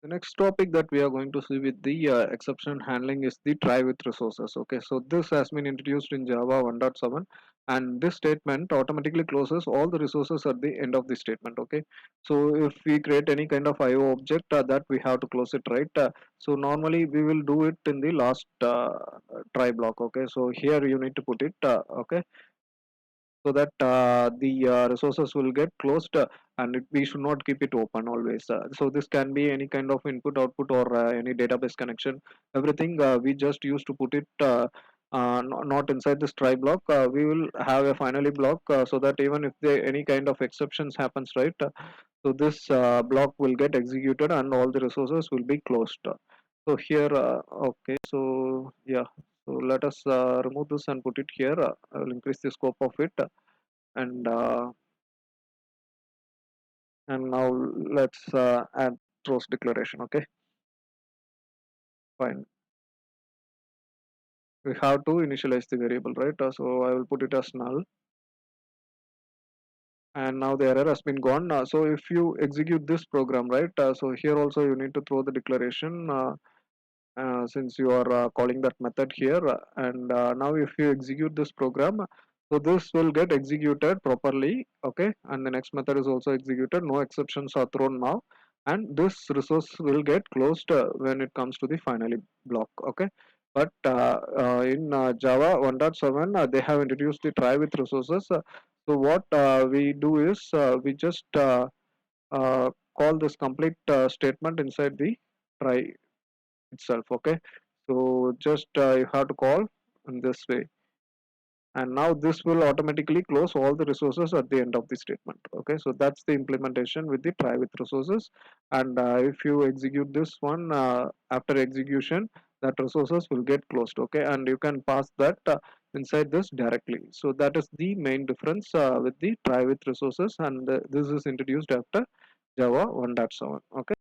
The next topic that we are going to see with the exception handling is the try with resources. Okay, so this has been introduced in Java 1.7, and this statement automatically closes all the resources at the end of the statement. Okay, so if we create any kind of IO object that we have to close it, right? So normally we will do it in the last try block. Okay, so here you need to put it. Okay, so that the resources will get closed, and we should not keep it open always. So this can be any kind of input output or any database connection. Everything we just used to put it not inside this try block. We will have a finally block, so that even if there any kind of exceptions happens, right, so this block will get executed and all the resources will be closed. So here okay, so yeah, so let us remove this and put it here. I will increase the scope of it, and uh, and now let's add throws declaration. Okay, fine. We have to initialize the variable, right? So I will put it as null, and now the error has been gone. So if you execute this program, right? So here also you need to throw the declaration. Since you are calling that method here, and now if you execute this program, so this will get executed properly. Okay, and the next method is also executed, no exceptions are thrown now, and this resource will get closed when it comes to the finally block. Okay, but in Java 1.7 they have introduced the try with resources. So what we do is we just uh, call this complete statement inside the try itself. Okay, so just you have to call in this way, and now this will automatically close all the resources at the end of the statement. Okay, so that's the implementation with the try with resources. And if you execute this one, after execution that resources will get closed. Okay, and you can pass that inside this directly. So that is the main difference with the try with resources, and this is introduced after Java 1.7. Okay.